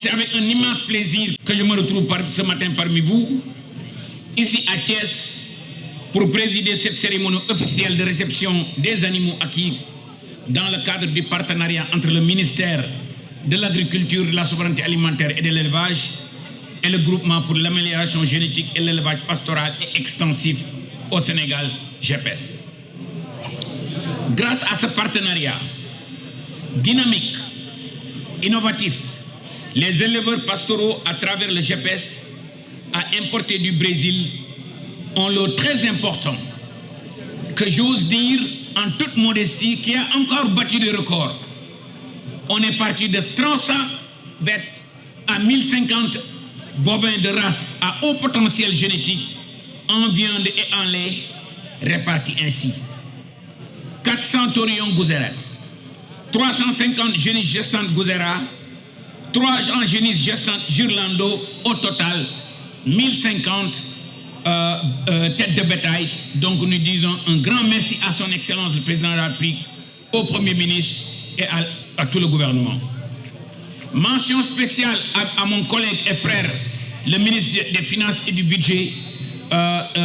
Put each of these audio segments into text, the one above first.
C'est avec un immense plaisir que je me retrouve ce matin parmi vous, ici à Thiès, pour présider cette cérémonie officielle de réception des animaux acquis dans le cadre du partenariat entre le ministère de l'Agriculture, de la Souveraineté alimentaire et de l'Élevage et le groupement pour l'amélioration génétique et l'élevage pastoral et extensif au Sénégal, GPS. Grâce à ce partenariat dynamique, innovatif, les éleveurs pastoraux à travers le GPS à importer du Brésil ont l'eau très important que j'ose dire en toute modestie qui a encore battu des records. On est parti de 300 bêtes à 1050 bovins de race à haut potentiel génétique en viande et en lait répartis ainsi. 400 taurillons Gouzerat, 350 génisses gestantes Gouzera, 3 génisses gestantes Girlando, au total 1050 têtes de bétail. Donc nous disons un grand merci à son Excellence le Président de la République, au Premier ministre et à tout le gouvernement. Mention spéciale à mon collègue et frère, le ministre des Finances et du Budget,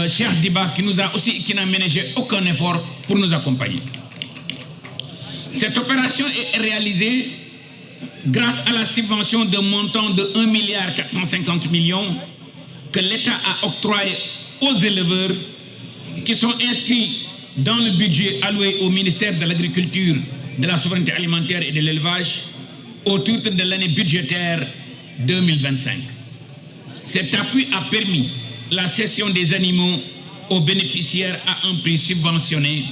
Cheikh Diba, qui n'a ménagé aucun effort pour nous accompagner. Cette opération est réalisée grâce à la subvention de montant de 1,450 milliard que l'État a octroyé aux éleveurs qui sont inscrits dans le budget alloué au ministère de l'Agriculture, de la Souveraineté alimentaire et de l'Élevage au titre de l'année budgétaire 2025. Cet appui a permis la cession des animaux aux bénéficiaires à un prix subventionné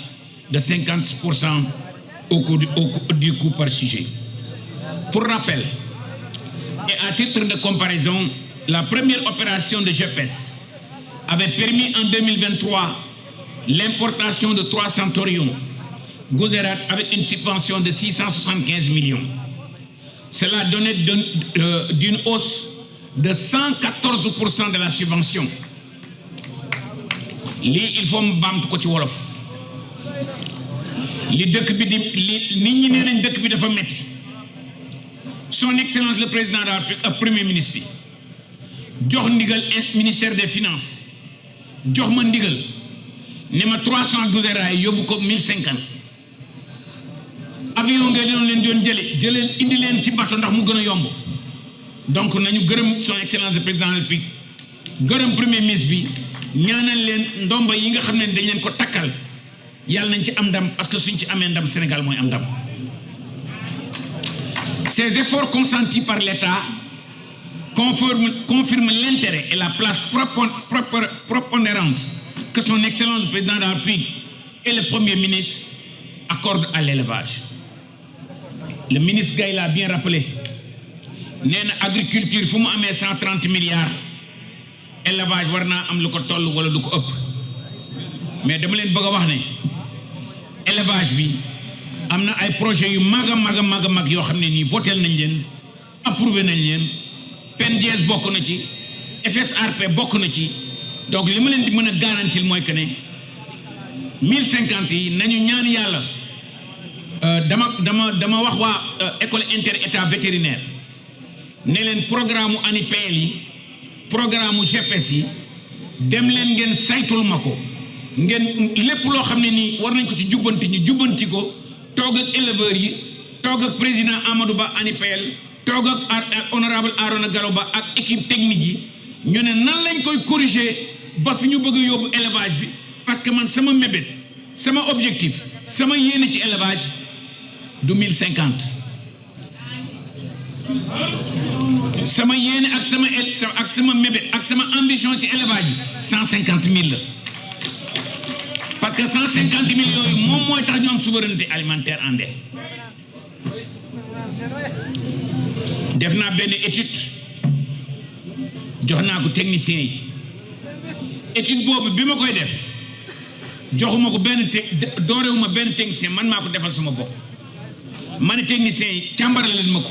de 50% du coût par sujet. Pour rappel, et à titre de comparaison, la première opération de GPS avait permis en 2023 l'importation de 300 taurillons Gouzerat avec une subvention de 675 millions. Cela donnait d'une hausse de 114% de la subvention. Il faut mbamtu ko ci wolof. Li dëkk bi di nit ñi nee nañ dëkk bi dafa metti. Son Excellence le Président de la République ak Premier ministre bi jox ndigal ministère des Finances jox ma ndigal ne ma 300 Gouzerat yi yóbbu ko 1050 avion nga leen doon jëlee indi leen ci bateau ndax mu gën a yomb. Donc nañu gërëm son Excellence le Président de la République gërëm Premier ministre bi ñaanal leen ndomba yi nga xam ne dañ leen ko takkal yàlla nañ ci am ndam parce que suñ ci amee ndam Sénégal mooy am ndam. Ces efforts consentis par l'État confirment l'intérêt et la place prépondérante que son Excellence le Président de la République et le Premier ministre accordent à l'élevage. Le ministre Gaye l'a bien rappelé. Nee na agriculture fu mu amee 130 milliards élevage war naa am lu ko toll wala lu ko ëpp mais dama leen bëgg a wax ne élevage bi am na ay projets yu mag yoo xam ne nii voté nañ leen approuvé nañ leen PNDS bokk na ci FSRP bokk na ci donc li ma leen di mën a garantir mooy que ne 1050 yi nañu ñaan yàlla dama wax waa école inter-état vétérinaire ne leen programme ANIPL yi programme GPS yi dem leen ngeen saytul ma ko ngeen lépp loo xam ne nii war nañ ko ci jubbanti ñu jubbanti ko toog ak éleveurs yi toog ak président Amadou Ba ANIPL toog ak honorable Arona Gallo Ba ak équipe technique yi ñu ne nan lañ koy corriger ba fi ñu bëgg a yóbbu élevage bi parce que man sama mébét sama objectif sama yéene ci élevage du 1050 sama yéene ak sama mébét ak sama ambition ci élevage bi 150 000 la parce que 150 000 yooyu moom mooy tax ñu am souveraineté alimentaire en def naa benn étude jox naa ko technicien yi étude boobu bi ma koy def joxuma ko doorewuma benn technicien man maa ko defal sama bopp ma ne technicien yi càmbara leen ma ko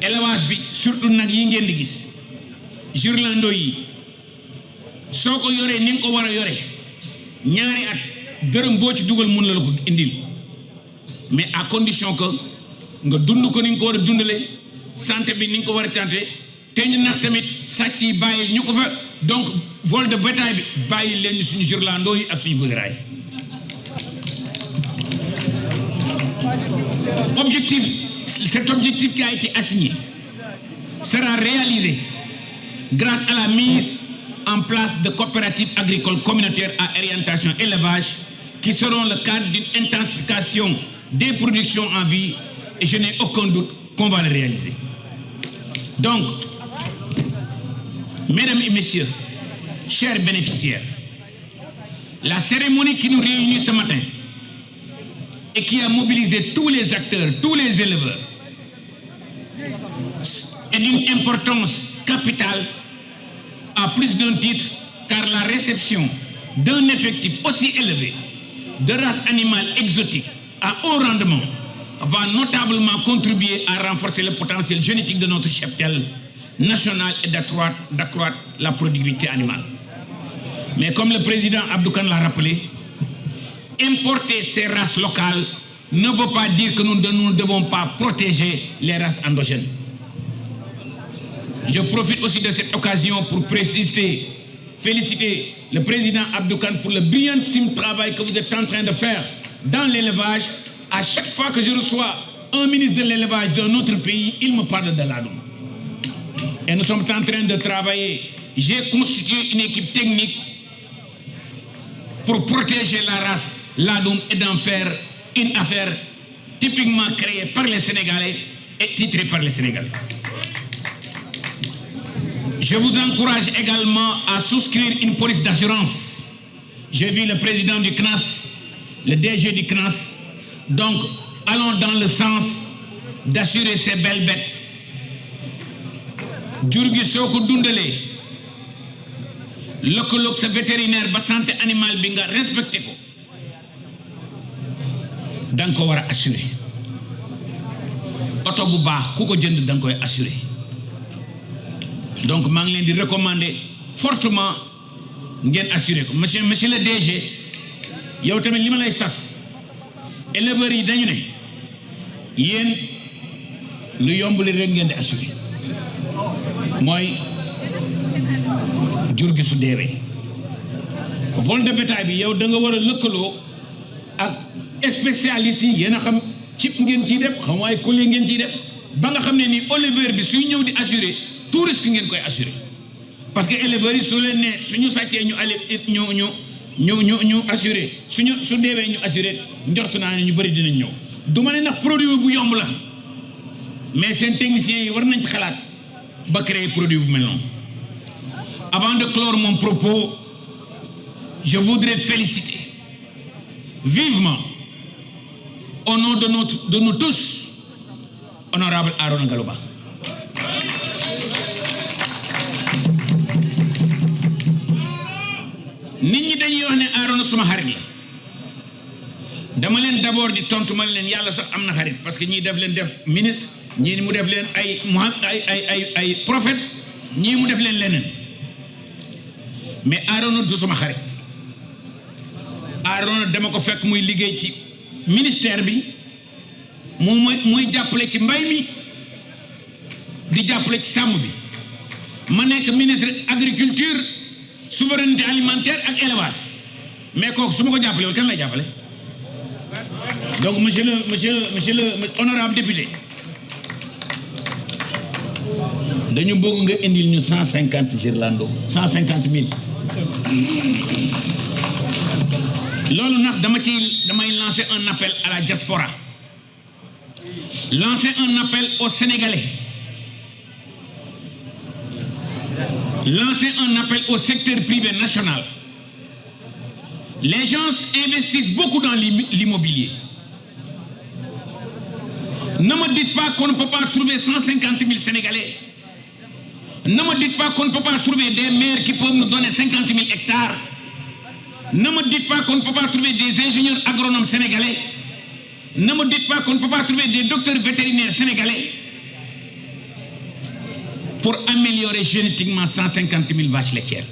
élevage bi surtout nag yi ngeen di gis Girlando yi soo ko yoree ni nga ko war a yore ñaari at dërëm boo ci dugal mun la ko indil mais à condition que nga dund ko ni nga ko war a dundalee santé bi ni nga ko war a tante te ñu nax tamit sàcc yi bàyyi ñu ko fa donc vol de bétail bi bàyyi leen suñu jurlandoo yi ak suñu goudiraay. Cet objectif qui a été assigné sera réalisé grâce à la mise en place de coopératives agricoles communautaires à orientation élevage qui seront le cadre d'une intensification des productions en vie et je n'ai aucun doute qu'on va le réaliser. Donc, mesdames et messieurs, chers bénéficiaires, la cérémonie qui nous réunit ce matin et qui a mobilisé tous les acteurs, tous les éleveurs, est d'une importance capitale à plus d'un titre, car la réception d'un effectif aussi élevé de races animales exotiques à haut rendement va notablement contribuer à renforcer le potentiel génétique de notre cheptel national et d'accroître la productivité animale. Mais comme le président Abdou Kane l'a rappelé, importer ces races locales ne veut pas dire que nous ne devons pas protéger les races endogènes. Je profite aussi de cette occasion pour féliciter le président Abdou Kane pour le brillantissime travail que vous êtes en train de faire dans l'élevage. À chaque fois que je reçois un ministre de l'élevage d'un autre pays, il me parle de l'ADOM. Et nous sommes en train de travailler. J'ai constitué une équipe technique pour protéger la race l'ADOM et d'en faire une affaire typiquement créée par les Sénégalais et titrée par les Sénégalais. Je vous encourage également à souscrire une police d'assurance. J'ai vu le président du CNAS, le DG du CNAS. Donc, allons dans le sens d'assurer ces belles bêtes. Djurgi Soko Dundele, le vétérinaire de santé animale binga respecté ko. Dang ko wara assurer. Auto bu baax ku ko jënd dang koy assurer. Donc maa ngi leen di recommander fortement ngeen assurer ko monsieur le DG yow tamit li ma lay sas éleveurs yi dañu ne yéen lu yomb li rek ngeen di assurer mooy jur gi su deewee vol de bétail bi yow da nga war a lëkkaloo ak spécialistes yi yéen a xam cib ngeen ciy def xam waaye collier ngeen ciy def ba nga xam ne ni éleveur bi suy ñëw di assurer tout risque ngeen koy assurer parce que éleveurs yi su leen ne suñu sàccee ñu assurer su deewee ñu assurer njort naa ne ñu bëri dinañ ñëw du ma ne nag produit bu yomb la mais seen techniciens yi war nañ ci xalaat ba créer produit bu mel noonu. Avant de clore mon propos, je voudrais féliciter vivement au nom de nous tous honorable Arona Gallo Bah. nit ñi dañuy wax ne Arona suma xarit la dama leen d'abord di tontu ma leen yàlla sax am na xarit parce que ñii def leen def ministre ñii mu def leen ay prophète ñii mu def leen leneen mais Arona du suma xarit Arona dama ko fekk muy liggéey ci ministère bi muy jàppale ci mbay mi di jàppale ci sàmm bi ma nekk ministre agriculture souveraineté alimentaire ak élevage mais kooku su ma ko jàppale woon kan lay jàppale donc monsieur le honorable député dañu bëgg nga indil ñu 150 Girlando 150 000 loolu nag damay lancer un appel à la diaspora lancer un appel aux Sénégalais lancer un appel au secteur privé national. Les gens investissent beaucoup dans l'immobilier. Ne me dites pas qu'on ne peut pas trouver 150 000 Sénégalais. Ne me dites pas qu'on ne peut pas trouver des maires qui peuvent nous donner 50 000 hectares. Ne me dites pas qu'on ne peut pas trouver des ingénieurs agronomes sénégalais. Ne me dites pas qu'on ne peut pas trouver des docteurs vétérinaires sénégalais pour améliorer génétiquement 150 000 vaches laitières.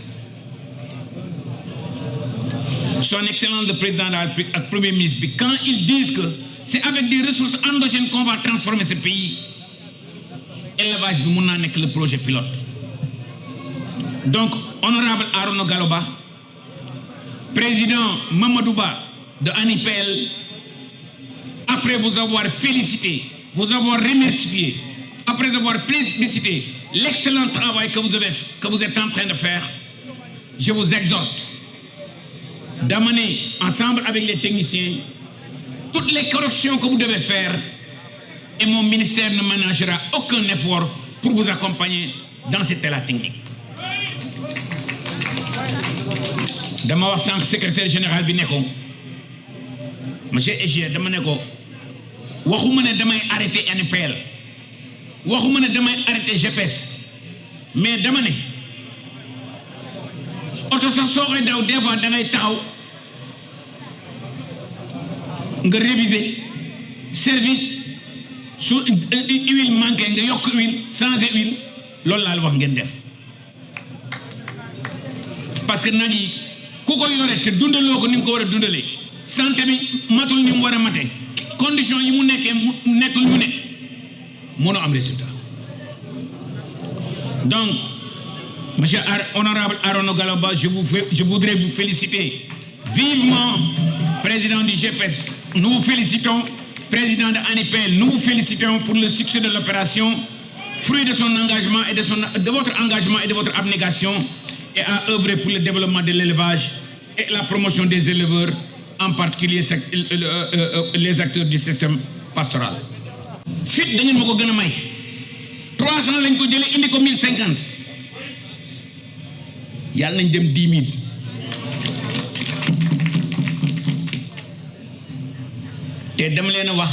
Son Excellence le Président de la République et le Premier ministre, quand ils disent que c'est avec des ressources endogènes qu'on va transformer ce pays, élevage bi mun naa nekk le projet pilote. Donc honorable Arona Gallo Ba, président Mamadou Ba de ANIPEL, après vous avoir félicité, vous avoir remercié, après avoir plébiscité l'excellent travail que vous êtes en train de faire, je vous exhorte d'amener ensemble avec les techniciens toutes les corrections que vous devez faire, et mon ministère ne ménagera aucun effort pour vous accompagner dans cet état technique. Dama wax sank secrétaire général bi neko monsieur Egier dama neko waxuma ne damay arrêter NPL, waxuma ne damay arrêter GPS, mais dama ne auto sax soo koy daw des fois da ngay taxaw nga réviser service su huile manqué nga yokk huile changer huile loolu laa wax ngeen def parce que nag yi ku ko yore te dundaloo ko ni nga ko war a dundalee santé bi matul ni mu war a mate condition yi mu nekkee mu nekk lu ne mënoo am résultat. Donc monsieur honorable Arona Gallo Ba, je voudrais vous féliciter vivement, président du GPS. Nous vous félicitons, président de ANIPEL, nous vous félicitons pour le succès de l'opération, fruit de son engagement et de votre engagement et de votre abnégation, et à œuvrer pour le développement de l'élevage et la promotion des éleveurs, en particulier les acteurs du système pastoral. Fit dañu mako gëna may 300 lañ ko jëlé indi ko 1050 yalla nañ dem 10 000. Té dem leen wax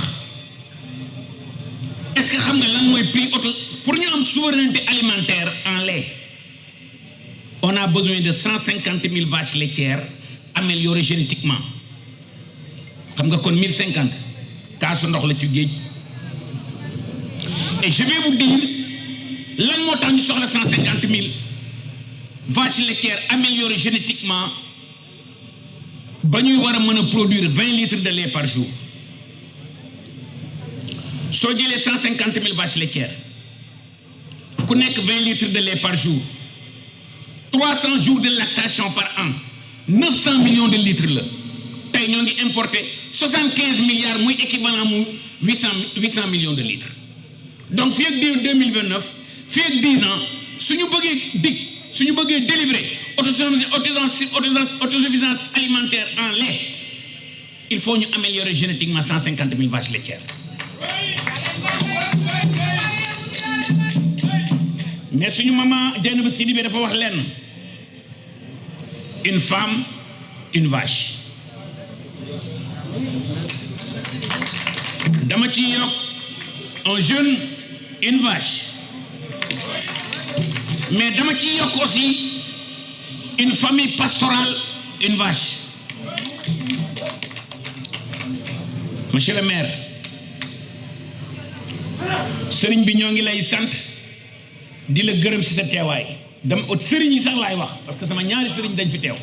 est-ce que xam nga lan moy prix auto pour ñu am souveraineté alimentaire en lait? On a besoin de 150 000 vaches laitières améliorées génétiquement. Xam nga kon 1050 kaasu ndox la ci géej. Et je vais vous dire lan moo tax ñu soxla 150 000 vaches laitières améliorées génétiquement ba ñuy war a mën a produire 20 litres de lait par jour. Soo jëlee 150 000 vaches laitières ku nekk 20 litres de lait par jour, 300 jours de lactation par an, 900 millions de litres la tey ñoo ngi importer 75 milliards muy équivalent mu 800 millions de litres. Donc fii ak 2029 fii ak 10 ans suñu bëggee délivrer autosuffisance alimentaire en lait, il faut ñu améliorer génétiquement 150 000 vaches laitières. Mais suñu maman Dieynaba Sidibé dafa wax lenn: une femme, une vache. Dama ci yokk un jeune, une vache. Mais dama ci yokk aussi une famille pastorale, une vache. Monsieur le maire, sëriñ bi ñoo ngi lay sant di la gërëm ci sa teewaay. dama sëriñ yi sax laay wax parce que sama ñaari sëriñ dañ fi teew.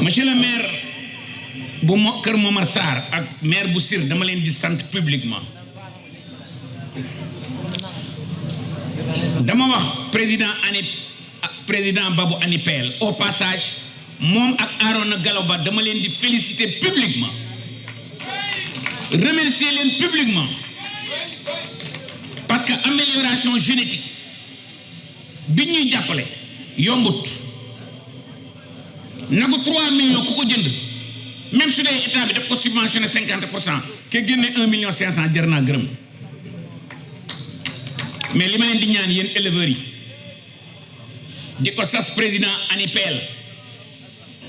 Monsieur le maire bu Kër Momar Sarr ak maire bu Sir dama leen di sant publiquement. Dama wax président Babou ANIPEL au passage moom ak Arona Gallo Ba dama leen di féliciter publiquement, remercier leen publiquement, parce que amélioration génétique bi ñuy jàppale yombut. Nagu 3 millions ku ko jënd même su dee état bi daf ko subventionné 50%, ke génne 1,5 million jar naa gërëm. Mais li ma leen di ñaan yéen éleveurs yi di ko sas président ANIPEL,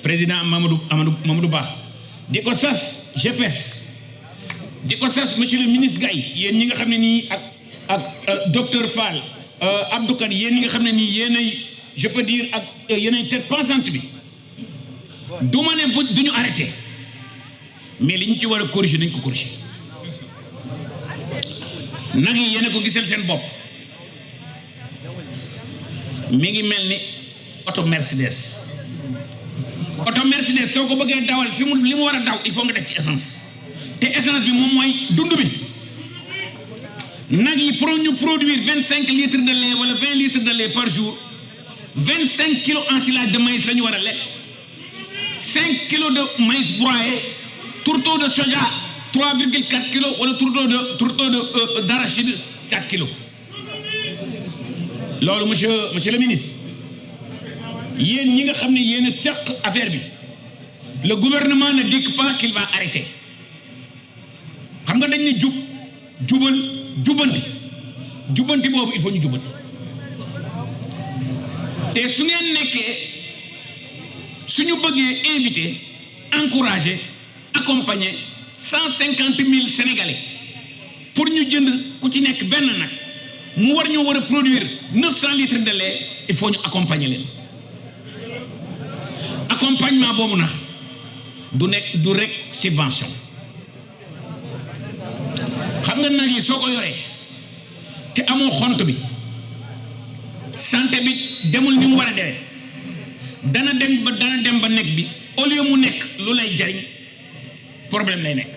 président Mamadou Ba, di ko sas GPS, di ko sas monsieur le ministre Gaye, yéen ñi nga xam ne nii ak docteur Fall, Abdou Kane, yéen ñi nga xam ne nii yéenay je peux dire ak yéenay tête pensante bi. Du ma ne duñu arrêté, mais li ñu ci war a corriger nañ ko corriger. Nag yi yéen a ko gisal seen bopp mi ngi mel ni auto Mercedes. Auto Mercedes soo ko bëggee dawal li mu war a daw il faut nga def ci essence, te essence bi moom mooy dund bi. nag yi pour ñu produire 25 litres de lait wala 20 litres de lait par jour 25 kilos ensilage de maïs la ñu war a lekk 5 kilos de maïs broyé tourteau de soja 3,4 kilos wala tourteau d'arachide 4 kilos loolu monsieur le ministre yéen ñi nga xam ne yéen a seq affaire bi le gouvernement ne dit pas qu'il va arrêter xam nga dañ ne jubanti boobu il faut ñu jubanti te su ngeen nekkee suñu bëggee inviter encourager accompagner 150 000 Sénégalais pour ñu jënd ku ci nekk benn nag mu war ñu war a produire 900 litres de lait il faut ñu accompagner leen accompagnement boobu nag du rek subvention xam nga nag yi soo ko yoree te amoo xont bi santé bi demul ni mu war a demee dana dem ba nekk bi au lieu mu nekk lu lay jariñ problème lay nekk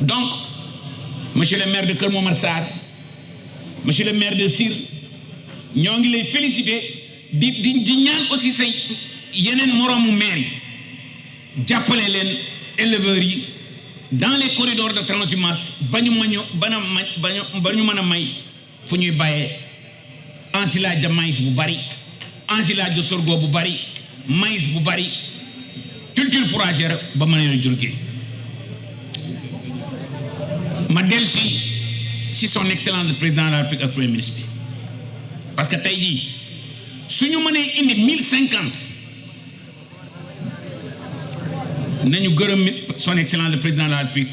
donc monsieur le maire de Kër Momar Sarr monsieur le maire de Sir ñoo ngi lay féliciter di ñaan aussi say yeneen moroomu maire yi jàppale leen éleveurs yi dans les corridors de transhumance ba ñu mën a may fu ñuy bàyyee ensilage de maïs bu bari ensilage de sorgho bu bari maïs bu bari culture fourragère ba mën a jur gi ma dellu si son excellence le président de la République ak premier ministre bi parce que tey jii suñu mënee indi 1050 nañu gërëm son excellence le président de la République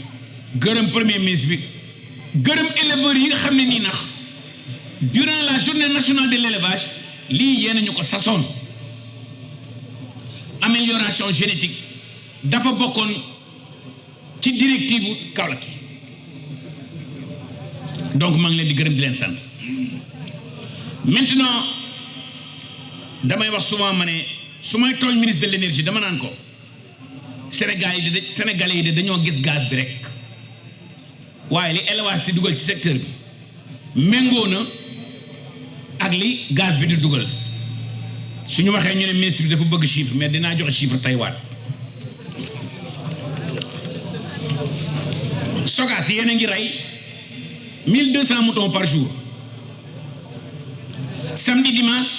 gërëm premier ministre bi gërëm éleveurs yi nga xam ne nii nax durant la journée nationale de l'élevage lii yéen ñu ko sasoon amélioration génétique dafa bokkoon ci directive Kaolack donc maa ngi leen di gërëm di leen sant maintenant damay wax souvent ma ne su may tooñ ministre de l'énergie dama naan ko Sénégalais yi de dañoo gis gaz bi rek waaye li élevage di dugal ci secteur bi méngoo na ak li gaz bi di dugal suñu waxee ñu ne ministre bi dafa bëgg chiffre mais dinaa joxe chiffre tey waat Sogas yéen a ngi rey 1200 moutons par jour samedi dimanche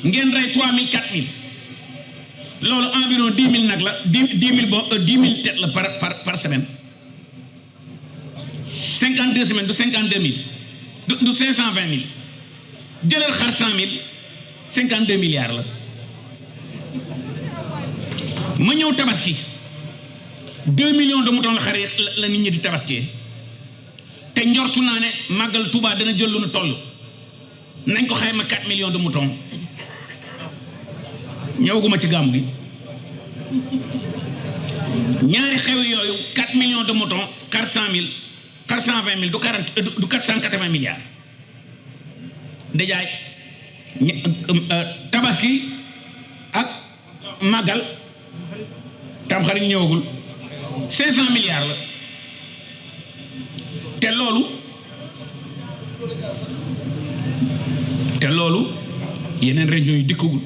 ngeen rey 3000 4000 loolu environ 10 000 nag la 10 000 têtes la par semaine 52 semaines du 52 000 du 520 000 jëlal xar 100 000 52 milliards la ma ñëw tabaski 2 millions de moutons la xar la nit ñi di tabaski te njortu naa ne màggal Touba dana jël lu nu toll nañ ko xayma 4 millions de moutons ñëwaguma ci gàmmu gi ñaari xew yooyu 4 millions de moutons 400 000 420 000 du 480 milliards déjà tabaski ak màggal tamxarit ñëwagul 500 milliards la te loolu yeneen régions yi dikkagul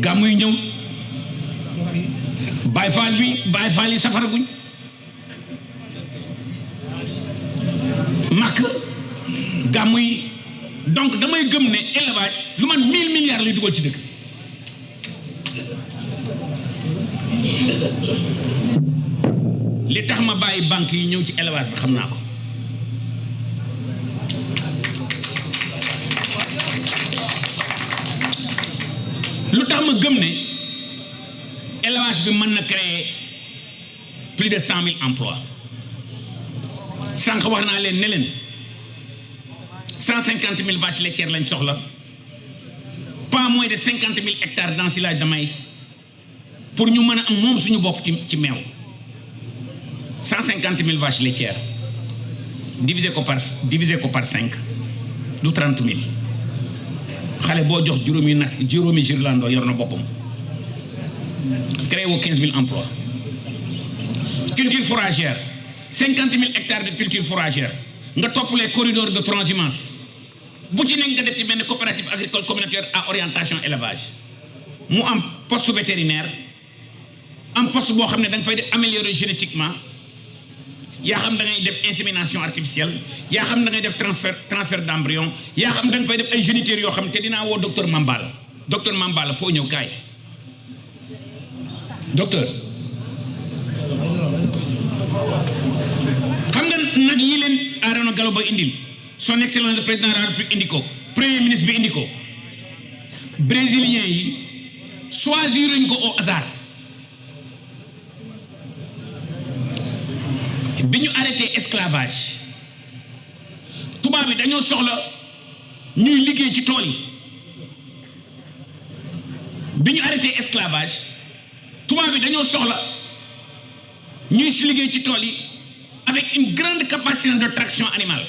gàmmu yi ñëw Baay Faal yi safaraguñ màkk gàmmu yi donc damay gëm ne élevage lu man 1000 milliards lay dugal ci dëkk li tax ma bàyyi banque yi ñëw ci élevage bi xam naa ko lu tax ma gëm ne élevage bi mën na créer plus de 100 000 emplois sànq wax naa leen ne leen 150 000 vaches laitières lañ soxla pas moins de 50 000 hectares d'ensilage de maïs pour ñu mën a am moom suñu bopp ci meew 150 000 vaches laitières diviser ko par 5 du 30 000 xale boo jox juróomi Girlando yor na boppam créé woo 15 000 emplois culture fourragère 50 000 hectares de culture fourragère nga topp les corridors de transhumance bu ci nekk nga def ci benn coopérative agricole communautaire à orientation élevage mu am poste vétérinaire am poste boo xam ne da nga fay def améliorer génétiquement yaa xam da ngay def insémination artificielle yaa xam da ngay def transfert d'embryon yaa xam da nga fay def ay géniteurs yoo xam te dinaa woo docteur Mambala foo ñëw kaay docteur xam nga nag yi leen Arona Gallo Ba indil son excellence le président de la République indi ko premier ministre bi indi ko brésiliens yi choisiruñ ko au hasard bi ñu arrêté esclavage tubaab bi dañoo soxla ñuy liggéey ci tool yi bi ñu arrêté esclavage tubaab bi dañoo soxla ñuy si liggéey ci tool yi avec une grande capacité de traction animale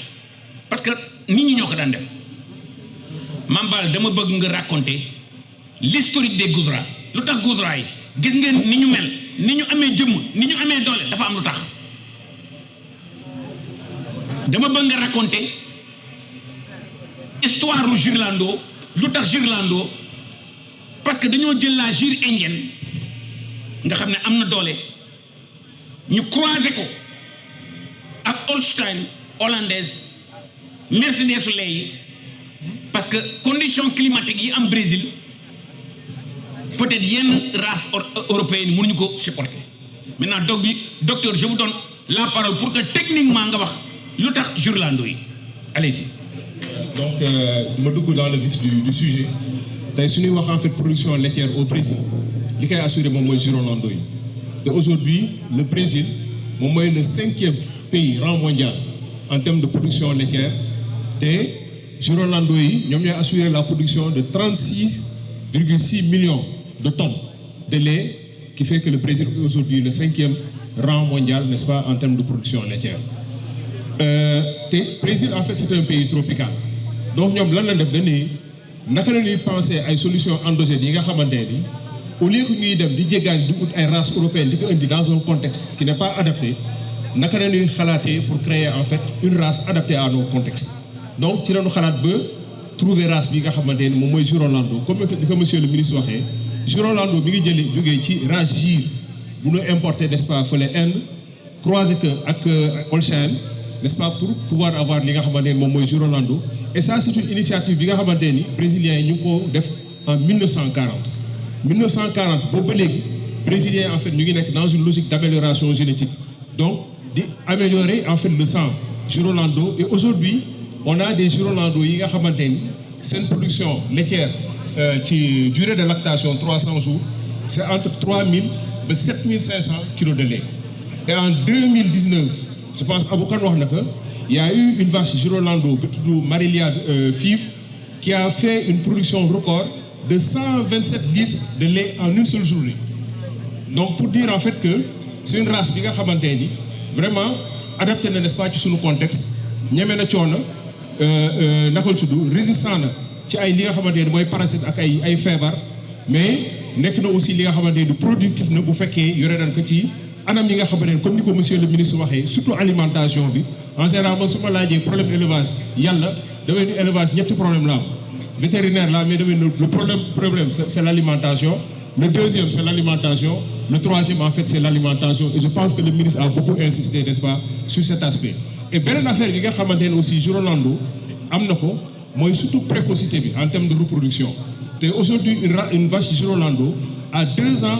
parce que nit ñi ñoo ko daan def Mambal dama bëgg nga raconter l'historique des Gouzra lu tax Gouzra yi gis ngeen ni ñu mel ni ñu amee jëmm ni ñu amee doole dafa am lu tax dama bëgg nga raconter histoire u Jirlando lu tax Jirlando parce que dañoo jël la gire indienne nga xam ne am na doole ñu croiser ko ak Holstein hollandaise Mercedes su lay parce que condition climatique yi am Brésil peut-être yenn race européenne mënuñu ko supporter maintenant docteur je vous donne la parole pour que techniquement nga wax lu tax Jirlando yi allez-y. Donc ma dugg dans le vif du sujet tey su ñuy wax en fait production laitière au Brésil li koy assuré moom mooy Jirlando yi te aujourd'hui le Brésil moom mooy le 5e pays rang mondial en termes de production laitière te Jirlando yi ñoom ñooy assurer la production de 36,6 millions de tonnes de lait qui fait que le Brésil est aujourd'hui le 5e rang mondial, n'est-ce pas, en termes de production laitière. Le Brésil en fait c'est un pays tropical donc ñoom lan la def dañuy naka la ñuy penser ay solutions endogènes yi nga xamante ni au lieu que ñuy dem di jéggaan di ut ay races européennes di ko indi dans un contexte qui n'est pas adapté naka la ñuy xalaatee pour créer en fait une race adaptée à nos contextes donc ci lañu xalaat ba trouver race bi nga xamante ni moom mooy Jirlando comme ni ko monsieur le ministre waxee Jirlando mi ngi jógee ci race gire bu ñu importer n'est-ce pas fële Inde croiser que ak Holstein n'est-ce pas pour pouvoir avoir li nga xamante ni moom mooy Jirlando et ça c'est une initiative bi nga xamante ni brésiliens yi ñu ngi ko def en 1940 boobu ba léegi brésiliens en fait ñu ngi nekk dans une logique d'amélioration génétique donc di améliorer en fait le sang Jirlando et aujourd'hui on a des Jirlando yi nga xamante ni seen production laitière ci durée de lactation 300 jours c'est entre 3000 ba 7500 kilos de lait et en 2019 je pense Aboukan wax na que il y a eu une vache Jirlando bi tudd Marilia Five qui a fait une production record de 127 litres de lait en une seule journée donc pour dire en fait que c'est une race bi nga xamante ni vraiment adapté na n'est-ce pas ci suñu contexte ñeme na coono naka la tudd résistant na ci ay li nga xamante ni mooy parasite ak ay feebar mais nekk na aussi li nga xamante ni productif na bu fekkee yore nañ ko ci anam yi nga xamante ni comme ni ko monsieur le ministre waxee surtout alimentation bi en général man su ma laajee problème élevage yàlla damay ni élevage ñetti problème la am vétérinaire là mais damay le problème c'est l'alimentation le deuxième c'est l'alimentation le troisième en fait c'est l'alimentation et je pense que le ministre a beaucoup insisté n'est-ce pas sur cet aspect et beneen affaire bi nga xamante ne aussi Jirlando am na ko mooy surtout précocité bi en termes de reproduction te aujourd'hui une vache Jirlando à 2 ans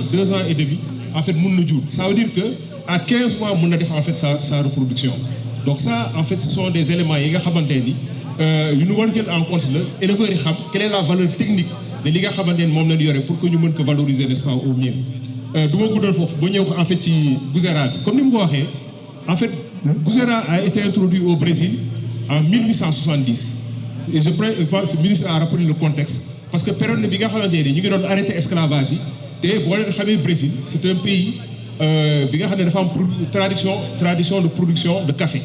et demi en fait mun na jur ça veut dire que à 15 mois mun na def en fait sa reproduction donc ça en fait ce sont des éléments yi nga xamante ni yu ñu war a jël en compte la éleveurs yi xam quelle est la valeur technique de li nga xamante ni moom la ñu yore pour que ñu mën ko valoriser n'est-ce pas au mieux du ma guddal foofu ba ñëw ko en fait ci Gouzera bi comme ni mu ko waxee en fait Gouzera a été introduit au Brésil en 1870 et je pense que le ministre a rappelé le contexte parce que période bi nga xamante ni ñu ngi doon arrêter esclavage yi te boo leen xamee Brésil c'est un pays bi nga xam ne dafa am tradition de production de café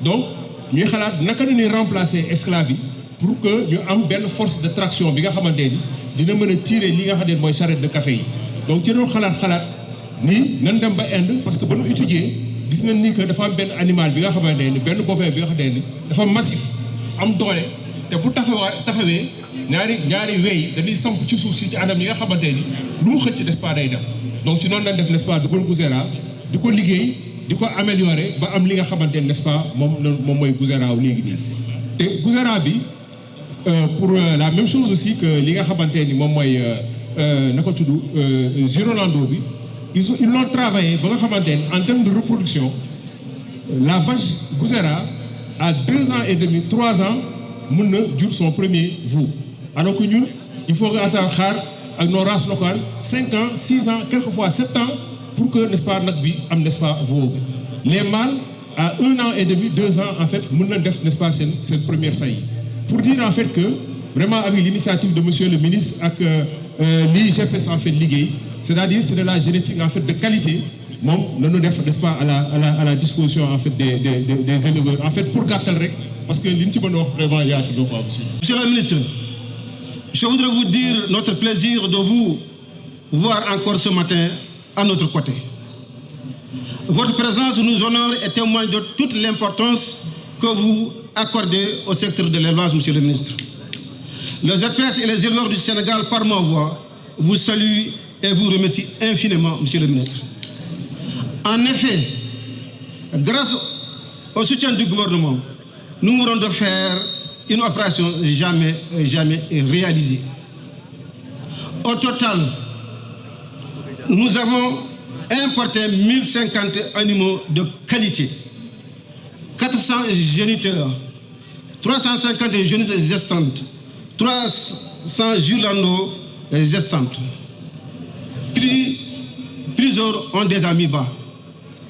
donc ñuy xalaat naka la ñuy remplacer esclaves yi pour que ñu am benn force de traction bi nga xamante ni dina mën a tirer li nga xam ne mooy charrette de café yi donc ci doon xalaat ni nan dem ba Inde parce que ba ñu étudier gis nañ ni que dafa am benn animal bi nga xamante ne benn bovin bi nga xamante ne dafa massif am doole te bu taxawee ñaari wey dañuy samp ci suuf si ci anam yi nga xamante ni lu mu xëcc n'est-ce pas day dem donc ci noonu lañ def n'est-ce pas dugal Gouzera di ko liggéey di ko améliorer ba am li nga xamante ne n'est-ce pas moom mooy Gouzera wu léegi nii te Gouzera bi pour la même chose aussi que li nga xamante ni moom mooy na ko tudd Girolando bi ils l'ont travaillé ba nga xamante ni en termes de reproduction la vache Gouzera à 2 ans et demi 3 ans mën na jur son premier veau alors que ñun il faut nga attendre xaar ak nos races locales 5 ans 6 ans quelquefois 7 ans pour que n'est-ce pas nag bi am n'est-ce pas veau bi les mâles à 1 an et demi 2 ans en fait mën na def n'est-ce pas seen première saillie pour dire en fait que vraiment avec l'initiative de monsieur le ministre ak li GPS en fait liggéey c'est-à-dire c'est de la génétique en fait de qualité moom nañu def n'est-ce pas à la disposition en fait des éleveurs en fait pour gàttal rek parce que li ñu ci mën a wax vraiment yaa ci doon Monsieur le ministre, je voudrais vous dire notre plaisir de vous voir encore ce matin à notre côté. Votre présence nous honore et témoigne de toute l'importance que vous accordez au secteur de l'élevage, monsieur le ministre. Le GPS et les éleveurs du Sénégal, par ma voix, vous saluent et vous remercient infiniment, monsieur le ministre. En effet, grâce au soutien du gouvernement, nous mourons de faire une opération jamais réalisée. Au total, nous avons importé 1050 animaux de qualité, 400 géniteurs, 350 jeunesses gestantes, 300 Girolando gestantes. Plusieurs ont des amis bas,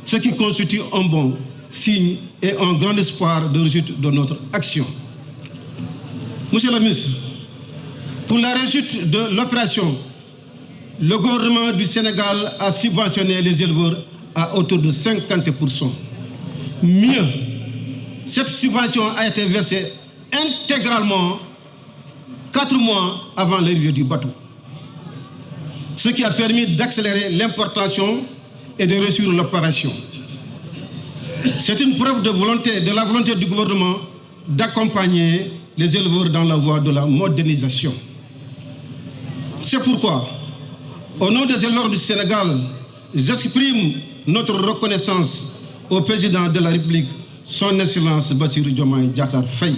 ce qui constitue un bon signe et un grand espoir de réussite de notre action. Monsieur le ministre, pour la réussite de l'opération, le gouvernement du Sénégal a subventionné les éleveurs à hauteur de 50%. Mieux, cette subvention a été versée intégralement 4 mois avant l'arrivée du bateau, ce qui a permis d'accélérer l'importation et de réussir l'opération. C'est une preuve de la volonté du gouvernement d'accompagner les éleveurs dans la voie de la modernisation. C'est pourquoi, au nom des éleveurs du Sénégal, j'exprime notre reconnaissance au président de la République, son Excellence Bassirou Diomaye Diakhar Faye.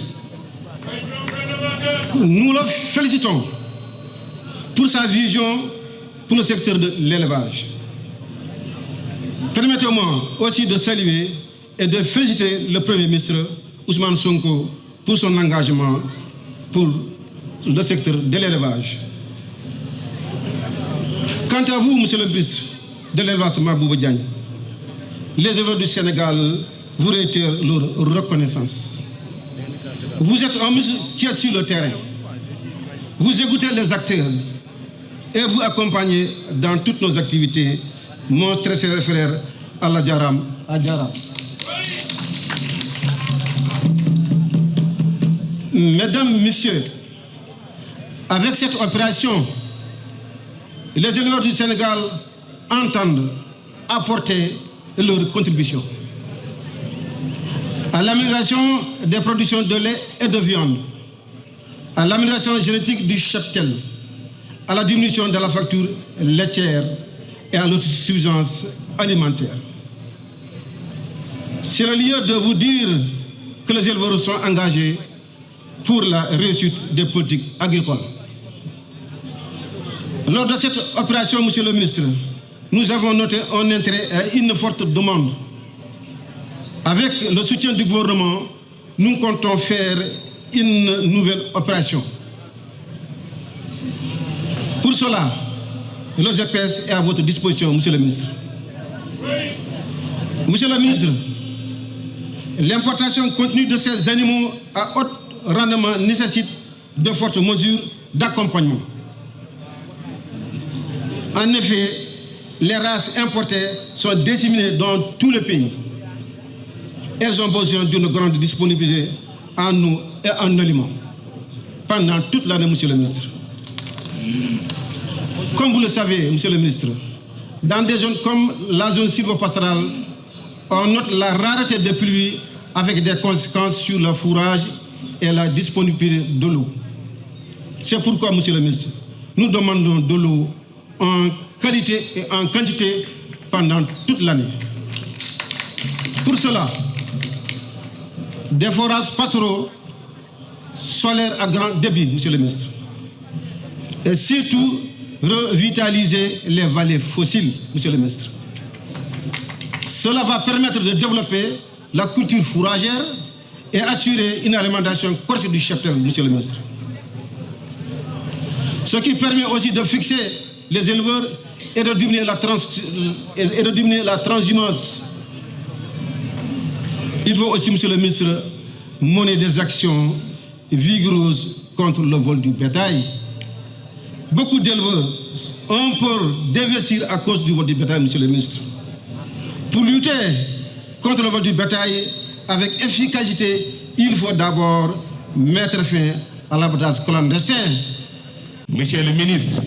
Nous le félicitons pour sa vision pour le secteur de l'élevage. Permettez-moi aussi de saluer et de féliciter le Premier ministre Ousmane Sonko pour son engagement pour le secteur de l'élevage. Quant à vous, monsieur le ministre de l'élevage Mabouba Diagne, les éleveurs du Sénégal vous réitèrent leur reconnaissance. Vous êtes un ministre qui est sur le terrain. Vous écoutez les acteurs et vous accompagnez dans toutes nos activités. Mon très cher frère Allah Jaram Adjaram. Mesdames, Messieurs, avec cette opération, les éleveurs du Sénégal entendent apporter leur contribution à l'amélioration des productions de lait et de viande, à l'amélioration génétique du cheptel, à la diminution de la facture laitière et à l'autosuffisance alimentaire. C'est le lieu de vous dire que les éleveurs sont engagés pour la réussite des politiques agricoles. Lors de cette opération, monsieur le ministre, nous avons noté un intérêt et une forte demande. Avec le soutien du gouvernement, nous comptons faire une nouvelle opération. Pour cela, le GPS est à votre disposition, monsieur le ministre. Monsieur le ministre, l'importation continue de ces animaux à haut rendement nécessite de fortes mesures d'accompagnement. En effet, les races importées sont disséminées dans tout le pays. Elles ont besoin d'une grande disponibilité en eau et en aliments pendant toute l'année, monsieur le ministre. Comme vous le savez, monsieur le ministre, Dans des zones comme la zone sylvopastorale, on note la rareté des pluies avec des conséquences sur le fourrage et la disponibilité de l'eau. C'est pourquoi, Monsieur le ministre, nous demandons de l'eau en qualité et en quantité pendant toute l'année. Pour cela, des forages pastoraux solaires à grand débit, Monsieur le ministre, et surtout revitaliser les vallées fossiles, Monsieur le ministre. Cela va permettre de développer la culture fourragère et assurer une alimentation correcte du cheptel, Monsieur le ministre. Ce qui permet aussi de fixer les éleveurs et de diminuer la transhumance. Il faut aussi, Monsieur le ministre, mener des actions vigoureuses contre le vol du bétail. Beaucoup d'éleveurs ont peur d'investir à cause du vol du bétail, Monsieur le ministre. Pour lutter contre le vol du bétail avec efficacité, il faut d'abord mettre fin à l'abattage clandestin. Monsieur le ministre,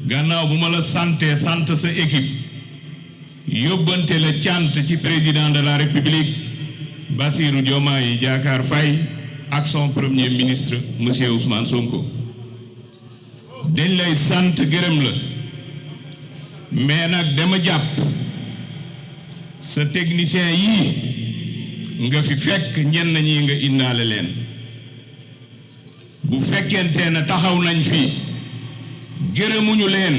gannaaw bu ma la santé sant sa équipe yóbbante la cant ci président de la République Bassirou Diomaye Diakhar Faye ak son premier ministre monsieur Ousmane Sonko. dañ lay sant gërëm la mais nag dama jàpp sa technicien yii nga fi fekk ñenn ñi nga indaale leen bu fekkente ne taxaw nañ fi gërëmuñu leen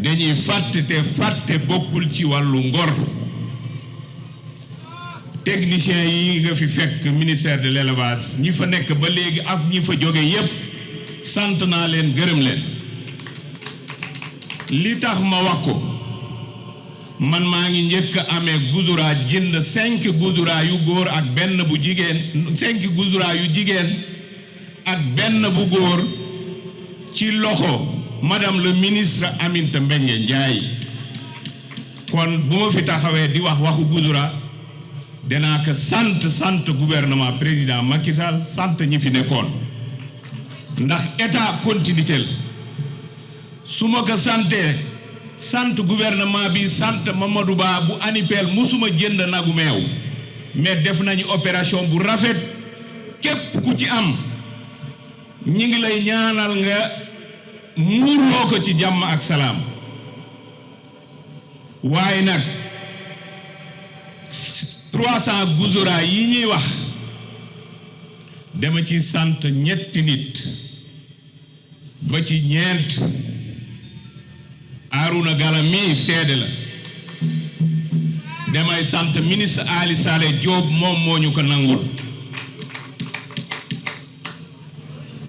dañuy fàtte te fàtte bokkul ci wàllu ngor. technicien yi nga fi fekk ministère de l'élevage ñi fa nekk ba léegi ak ñi fa jóge yépp sant naa leen gërëm leen. li tax ma wax ko man maa ngi njëkk amee guzura jënd 5 guzura yu góor ak benn bu jigéen 5 guzura yu jigéen ak benn bu góor ci loxo madame le ministre Aminata Mbengue Ndiaye. kon bu ma fi taxawee di wax waxu guzura danaa ko sant gouvernement président Macky Sall sant ñi fi nekkoon ndax état continuité la su ma ko santee sant gouvernement bi sant Mamadou Ba bu ANIPEL musuma jënd nagu meew mais def nañu opération bu rafet képp ku ci am ñi ngi lay ñaanal nga muurloo ko ci jàmm ak salaam. waaye nag 300 guzura yi ñuy wax dama ci sant ñetti nit ba ci ñeent. Aruna Gala mi seede la damay sant ministre Ali Saleh Diop moom moo ñu ko nangul.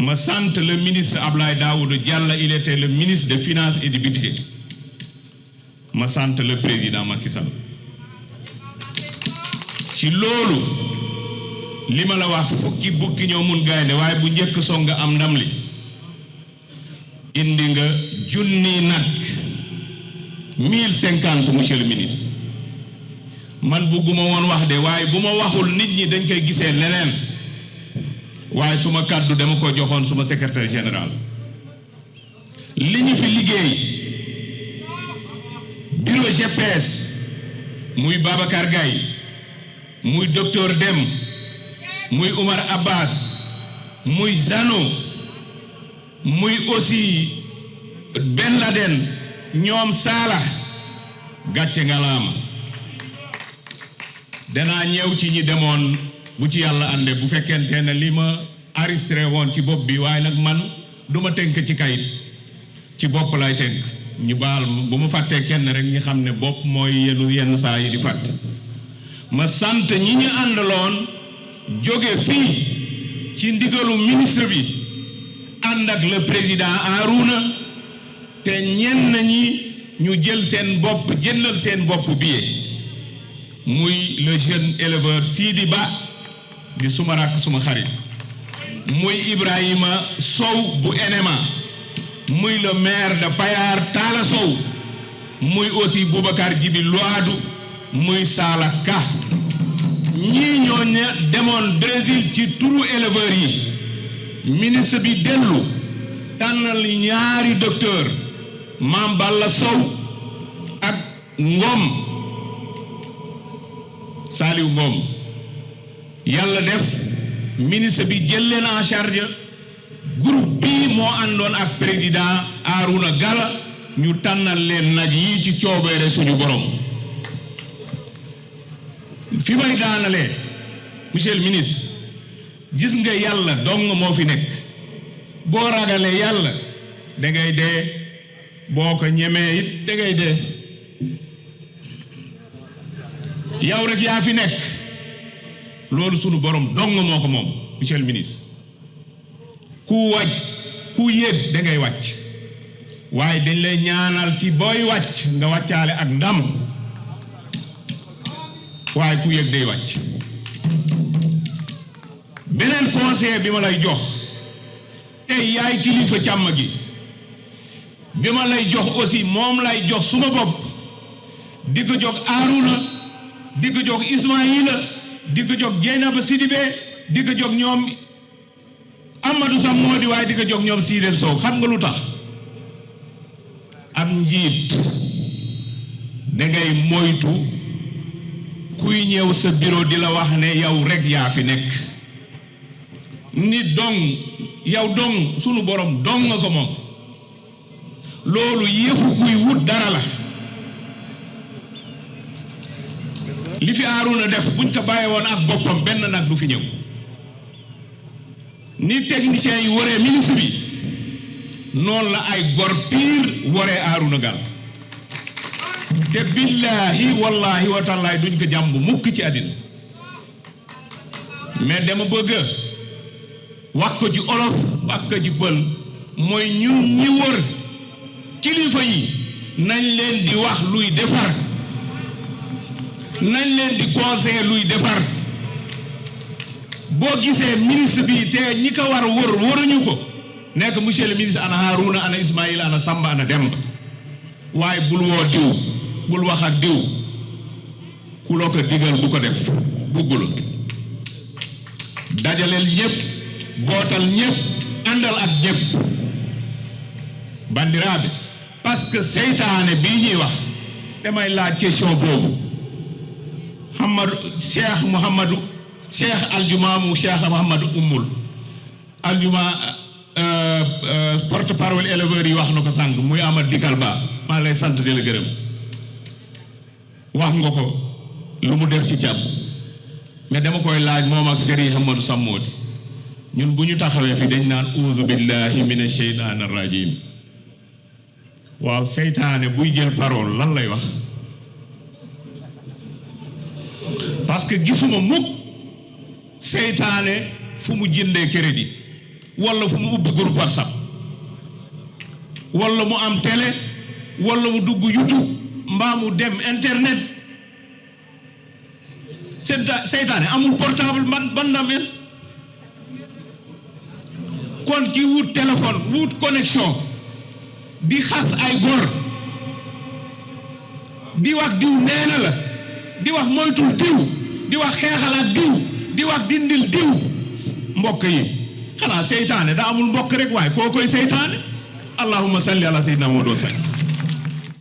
ma sant le ministre Abdoulaye Daouda Diallo, il était le ministre des Finances et du Budget. ma sant le président Macky Sall. ci loolu li ma la wax fukki bukki ñoo mun gaynde waaye bu njëkk song nga am ndam li indi nga junni nag 1050 monsieur le ministre. man bugguma woon wax de waaye bu ma waxul nit ñi dañ koy gisee leneen waaye suma kàddu dama ko joxoon suma secrétaire général. li ñu fi liggéey bureau GPS muy Babacar Gaye muy docteur Dem muy Oumar Abbas muy Zano muy aussi Ben Laden ñoom Salah gàcce ngalaama. danaa ñëw ci ñi demoon bu ci yàlla ànde bu fekkente ne li ma enregistré woon ci bopp bi waaye nag man duma tënk ci kayit ci bopp lay tënk ñu baal bu ma fàttee kenn rek ñi xam ne bopp mooy yenn saa yi di fàtt. ma sant ñi ñu àndaloon jóge fii ci ndigalu ministre bi ànd ak le président Arouna te ñenn ñi ñu jël seen bopp jëndal seen bopp billet. muy le jeune éleveur Sidi Ba di suma rakk suma xarit muy Ibrahima Sow bu NMA muy le maire de Payar Talla Sow muy aussi Boubacar Djibi Loadou muy Sala Ka ñii ñoo demoon Brésil ci turu éleveurs yi ministre bi dellu tànnal ñaari docteur Maam Balla Sow ak Ngom Saliou Ngom yàlla def ministre bi jël leen en charge groupe bii moo àndoon ak président Arouna Gala ñu tànnal leen nag yi ci coobeere suñu borom fi may daanalee monsieur le ministre gis nga yàlla dong moo fi nekk boo ragalee yàlla da ngay dee boo ko ñemee it da ngay dee yow rek yaa fi nekk loolu sunu borom dong moo ko moom monsieur le ministre ku yéeg da ngay wàcc waaye dañ lay ñaanal ci booy wàcc nga wàccaale ak ndam waaye ku yéeg day wàcc beneen conseil bi ma lay jox tey yaay kilifa càmm gi bi ma lay jox aussi moom lay jox suma bopp di ko jox Arouna di ko jox Ismaïla di ko jox Dieynaba Sidibé di ko jox ñoom Amadou Sam moo di waaye di ko jox ñoom Sidel Sow xam nga lu tax am njiit dangay moytu kuy ñëw sa bureau di la wax ne yow rek yaa fi nekk nit dong yow dong sunu borom dong nga ko moom loolu yëfu kuy wut dara la li fi Arouna def buñ ko bàyyi woon ak boppam benn nag du fi ñëw ni technicien yi waree ministre bi noonu la ay gor piir waree Arouna Gala te billaahi wallaahi wa taalaahi duñ ko jàmb mukk ci àddina mais dama bëgg wax ko ci olof wax ko ci pël mooy ñun ñi wër kilifa yi nañ leen di wax luy defar nañ leen di conseiller luy defar boo gisee ministre bi te ñi ko war wër wëruñu ko nekk monsieur le ministre ana Harouna ana Ismaïla ana Samba ana Demba waaye bul woo diw bul wax ak diw ku loo ko digal bu ko def buggul dajaleel ñëpp bootal ñëpp àndal ak ñëpp bandiraabe parce que seytaane bii ñuy wax damay laaj question boobu Cheikh Aljuma mu Cheikh Mouhamadou Oumoul Aljuma porte parole éleveur yi wax na ko sànq muy Amad Dikal Ba maa lay sant di la gërëm wax nga ko lu mu def ci càmm mais dama koy laaj moom ak Serigne Hamadou Sammoudi ñun bu ñu taxawee fi dañ naan uuzu billahi mina sheytaani rajim waaw seytaane buy jël parole lan lay wax parce que gisuma mukk seytaane fu mu jëndee crédit walla fu mu ubbi groupe WhatsApp walla mu am télé walla mu dugg YouTube mbaa mu dem internet seytaane amul portable ban ndamel kon ki wut téléphone wut connexion di xas ay góor di wax diw neena la di wax moytul diw di wax xeexalaat diw di wax dindil diw mbokk yi xanaa seytaane daa amul mbokk rek waaye koo koy seytaane allahumma salli ala sayyidina Muhammad